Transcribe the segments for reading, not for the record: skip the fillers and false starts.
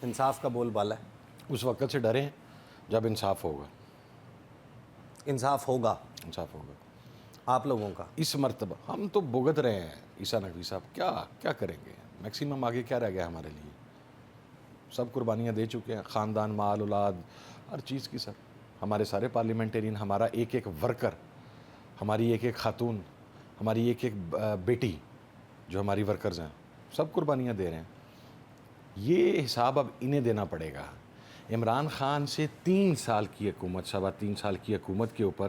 इंसाफ का बोलबाला है। उस वक्त से डरे हैं जब इंसाफ होगा। इंसाफ होगा इंसाफ होगा आप लोगों का। इस मर्तबा हम तो भुगत रहे हैं। ईसा नकवी साहब क्या क्या करेंगे? मैक्सिमम आगे क्या रह गया हमारे लिए? सब कुर्बानियाँ दे चुके हैं, ख़ानदान, माल, औलाद, हर चीज़ की। सर हमारे सारे पार्लियामेंटेरियन, हमारा एक एक वर्कर, हमारी एक एक खातून, हमारी एक एक बेटी जो हमारी वर्कर्स हैं, सब कुर्बानियाँ दे रहे हैं। ये हिसाब अब इन्हें देना पड़ेगा। इमरान खान से 3 साल की हुकूमत, 3.25 साल की हुकूमत के ऊपर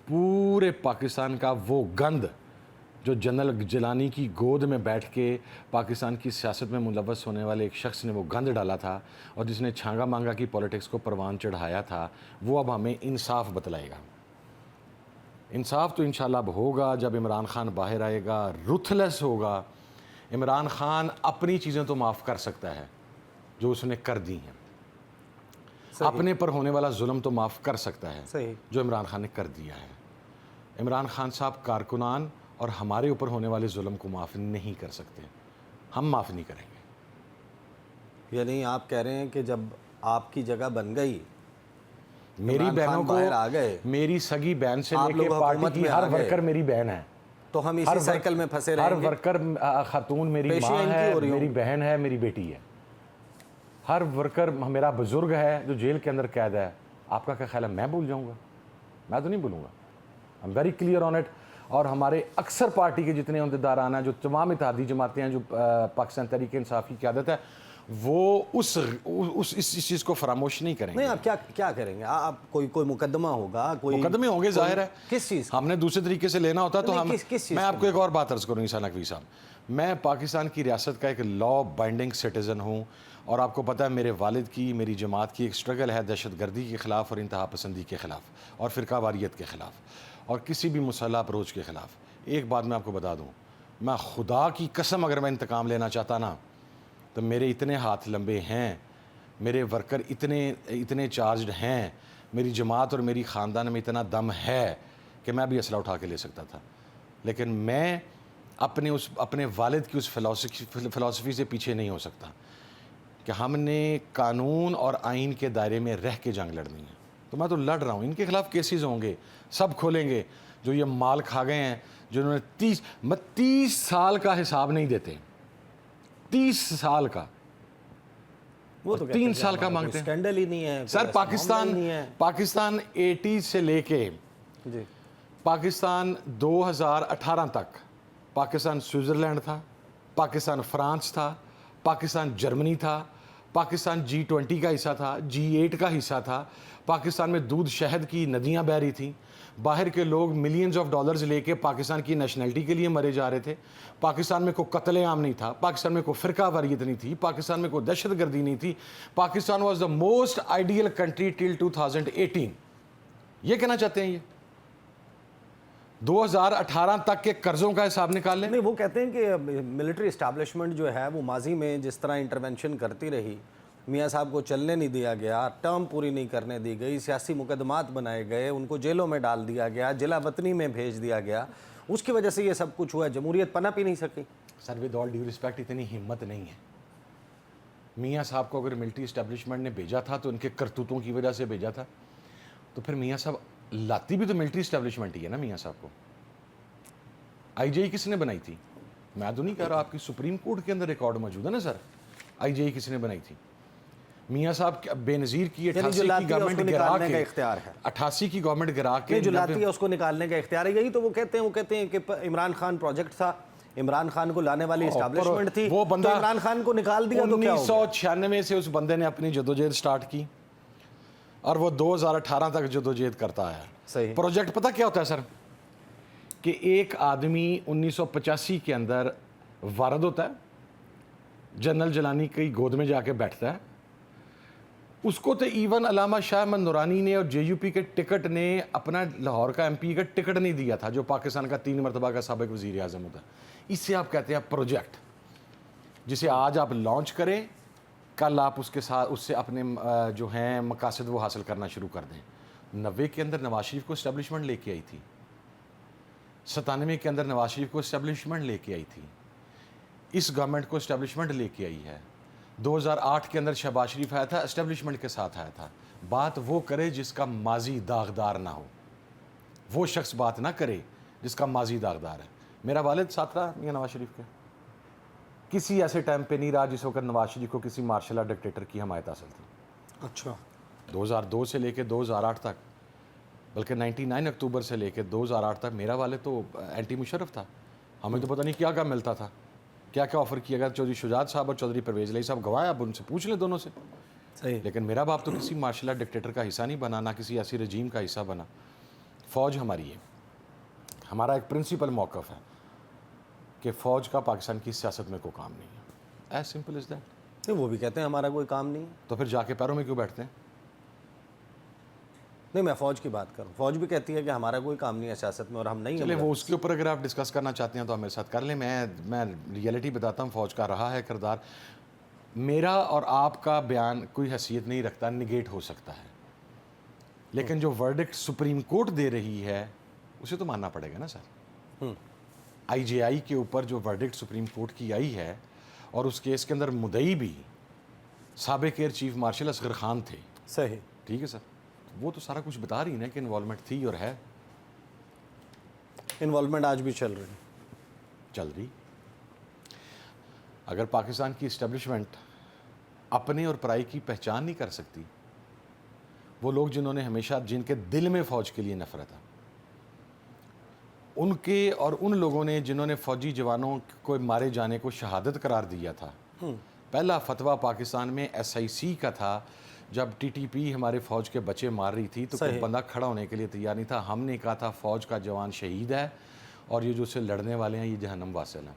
पूरे पाकिस्तान का वो गंद जो जनरल जिलानी की गोद में बैठ के पाकिस्तान की सियासत में मुलव्वस होने वाले एक शख्स ने वो गंद डाला था और जिसने छांगा मांगा की पॉलिटिक्स को परवान चढ़ाया था, वो अब हमें इंसाफ बतलाएगा। इंसाफ तो इंशाल्लाह अब होगा जब इमरान खान बाहर आएगा, रुथलेस होगा। इमरान खान अपनी चीज़ें तो माफ़ कर सकता है जो उसने कर दी हैं, अपने पर होने वाला जुल्म तो माफ़ कर सकता है सही। जो इमरान खान ने कर दिया है। इमरान खान साहब कारकुनान और हमारे ऊपर होने वाले जुल्म को माफ़ नहीं कर सकते, हम माफ़ नहीं करेंगे। यानी आप कह रहे हैं कि जब आपकी जगह बन गई, मेरी इमरान बहनों खान को बाहर आ गए, मेरी सगी बहन से आप लेके लोग पार्टी हुकूमत की में हर आ गए, वर्कर मेरी बहन है, तो हम इसी साइकिल में फंसे हर रहेंगे। वर्कर खातून मेरी पेशियां माँ इनकी है, हो रही मेरी होंगी। बहन है, मेरी बेटी है। हर वर्कर मेरा बुजुर्ग है जो जेल के अंदर कैद है। आपका क्या ख्याल है मैं भूल जाऊंगा? मैं तो नहीं भूलूंगा। I am very clear on it. और हमारे अक्सर पार्टी के जितने अहदेदारान हैं, जो तमाम इत्तेहादी जमातें हैं, जो पाकिस्तान तहरीक इंसाफ की क़यादत है, वो इस चीज़ को फरामोश नहीं करेंगे। नहीं, आप क्या क्या करेंगे? आप कोई मुकदमा होगा, कोई मुकदमे होंगे, जाहिर है। किस चीज़? हमने दूसरे तरीके से लेना होता तो नहीं, हम किस चीज़ मैं के आपको एक और बात अर्ज करूँ ईसा नकवी साहब, मैं पाकिस्तान की रियासत का एक लॉ बाइंडिंग सिटीज़न हूँ और आपको पता है मेरे वालिद की, मेरी जमात की एक स्ट्रगल है दहशतगर्दी के ख़िलाफ़ और इंतहा पसंदी के ख़िलाफ़ और फ़िरका वारियत के ख़िलाफ़ और किसी भी मुसल्लह अप्रोच के ख़िलाफ़। एक बात मैं आपको बता दूँ, मैं खुदा की कसम अगर मैं इंतकाम लेना चाहता ना तो मेरे इतने हाथ लंबे हैं, मेरे वर्कर इतने चार्ज्ड हैं, मेरी जमात और मेरी ख़ानदान में इतना दम है कि मैं भी असला उठा के ले सकता था। लेकिन मैं अपने वालिद की उस फ़िलासफ़ी से पीछे नहीं हो सकता कि हमने कानून और आइन के दायरे में रह के जंग लड़नी है। तो मैं तो लड़ रहा हूँ। इनके ख़िलाफ़ केसेस होंगे, सब खोलेंगे जो ये माल खा गए हैं, जिन्होंने 30 साल का हिसाब नहीं देते, 30 साल का, वो तो 3 साल का मांगते हैं। स्कैंडल ही नहीं है सर पाकिस्तान 80 से लेके जी। पाकिस्तान 2018 तक पाकिस्तान स्विट्ज़रलैंड था, पाकिस्तान फ्रांस था, पाकिस्तान जर्मनी था, पाकिस्तान G20 का हिस्सा था, G8 का हिस्सा था। पाकिस्तान में दूध शहद की नदियां बह रही थी। बाहर के लोग मिलियंस ऑफ डॉलर्स लेके पाकिस्तान की नेशनलिटी के लिए मरे जा रहे थे। पाकिस्तान में कोई कत्लेआम नहीं था, पाकिस्तान में कोई फ़िरका वारियत नहीं थी, पाकिस्तान में कोई दहशतगर्दी नहीं थी। Pakistan was the most ideal country till 2018। ये कहना चाहते हैं ये 2018 तक के कर्जों का हिसाब निकाल लें। नहीं, वो कहते हैं कि मिलिट्री इस्टेब्लिशमेंट जो है वो माजी में जिस तरह इंटरवेंशन करती रही, मियाँ साहब को चलने नहीं दिया गया, टर्म पूरी नहीं करने दी गई, सियासी मुकदमात बनाए गए, उनको जेलों में डाल दिया गया, जिला वतनी में भेज दिया गया, उसकी वजह से ये सब कुछ हुआ। जमहूरियत पनप ही नहीं सकी। Sir with all due respect, इतनी हिम्मत नहीं है। मियाँ साहब को अगर मिलिट्री इस्टेब्लिशमेंट ने भेजा था तो उनके करतूतों की वजह से भेजा था, तो फिर मियाँ साहब लाती भी तो मिलिट्री इस्टेब्लिशमेंट ही है ना। मियाँ साहब को IJI किसने बनाई थी? मैं तो नहीं कह रहा, आपकी सुप्रीम कोर्ट के अंदर रिकॉर्ड मौजूद है ना सर, IJI किसने बनाई थी। मियाँ साहब बेनज़ीर की 88 की गवर्नमेंट गिरा के, इख्तियार है 88 की गवर्नमेंट गिरा के जो लाती है उसको निकालने का इख्तियार है। यही तो वो कहते हैं कि इमरान खान प्रोजेक्ट था, इमरान खान को लाने वाली इस्टेब्लिशमेंट थी, वो बंदा तो इमरान खान को निकाल दिया तो क्या हो गया? 1996 से उस बंदे ने अपनी जदोजहद स्टार्ट की और वो 2018 तक जदोजहद करता आया। सही। प्रोजेक्ट पता क्या होता है सर, कि एक आदमी 1985 के अंदर वारद होता है, जनरल जिलानी की गोद में जाके बैठता है। उसको तो इवन अलामा शाह अहमद नूरानी ने और JUP के टिकट ने अपना लाहौर का MP का टिकट नहीं दिया था, जो पाकिस्तान का 3 मरतबा का साबिक वज़ीर आज़म होता है। इससे आप कहते हैं प्रोजेक्ट, जिसे आज आप लॉन्च करें, कल आप उसके साथ उससे अपने जो हैं मकासद वो हासिल करना शुरू कर दें। 90 के अंदर नवाज शरीफ को इस्टेब्लिशमेंट लेके आई थी, 97 के अंदर नवाज शरीफ को इस्टेब्लिशमेंट लेके आई थी, इस गवर्नमेंट को इस्टेब्लिशमेंट लेके आई है। 2008 के अंदर शहबाज शरीफ आया था, एस्टेब्लिशमेंट के साथ आया था। बात वो करे जिसका माजी दागदार ना हो, वो शख्स बात ना करे जिसका माजी दागदार है। मेरा वालिद साथ रहा मियां नवाज शरीफ के, किसी ऐसे टाइम पे नहीं रहा जिस वक्त नवाज शरीफ को किसी मार्शल आर्ट डिक्टेटर की हमायत हासिल थी। अच्छा। 2002 से लेके 2008 तक, बल्कि 99 अक्टूबर से लेके 2008 तक मेरा वाले तो एंटी मुशर्रफ था। हमें तो पता नहीं क्या क्या मिलता था, क्या क्या ऑफ़र किया गया। चौधरी शुजात साहब और चौधरी परवेज़ इलाही साहब गवाह, अब उनसे पूछ लें दोनों से। सही। लेकिन मेरा बाप तो किसी मार्शल आर्ट डिक्टेटर का हिस्सा नहीं बना, ना किसी ऐसी रजीम का हिस्सा बना। फ़ौज हमारी है, हमारा एक प्रिंसिपल मौक़िफ़ है कि फ़ौज का पाकिस्तान की सियासत में कोई काम नहीं है। As simple is that. नहीं, वो भी कहते हैं हमारा कोई काम नहीं है। तो फिर जाके पैरों में क्यों बैठते हैं? नहीं, मैं फ़ौज की बात करूँ, फ़ौज भी कहती है कि हमारा कोई काम नहीं है सियासत में और हम नहीं चलिए, हैं। वो उसके ऊपर अगर आप डिस्कस करना चाहते हैं तो आप मेरे साथ कर लें। मैं रियलिटी बताता हूँ, फ़ौज का रहा है किरदार। मेरा और आपका बयान कोई हैसियत नहीं रखता, निगेट हो सकता है, लेकिन जो वर्डिक्ट सुप्रीम कोर्ट दे रही है उसे तो मानना पड़ेगा ना सर। IJI के ऊपर जो वर्डिक्ट सुप्रीम कोर्ट की आई है, और उस केस के अंदर मुद्दई भी साबिक air chief marshal Asghar Khan थे। सही। ठीक है सर, वो तो सारा कुछ बता रही है ना कि इन्वॉल्वमेंट थी और है, इन्वॉल्वमेंट आज भी चल रही है। चल रही। अगर पाकिस्तान की इस्टेब्लिशमेंट अपने और पराई की पहचान नहीं कर सकती, वो लोग जिन्होंने हमेशा, जिनके दिल में फ़ौज के लिए नफरत है, उनके और उन लोगों ने जिन्होंने फ़ौजी जवानों को मारे जाने को शहादत करार दिया था। पहला फतवा पाकिस्तान में SIC का था, जब TTP हमारे फ़ौज के बच्चे मार रही थी तो कोई बंदा खड़ा होने के लिए तैयार नहीं था। हमने कहा था फ़ौज का जवान शहीद है और ये जो उससे लड़ने वाले हैं ये जहन्नम वासिल हैं।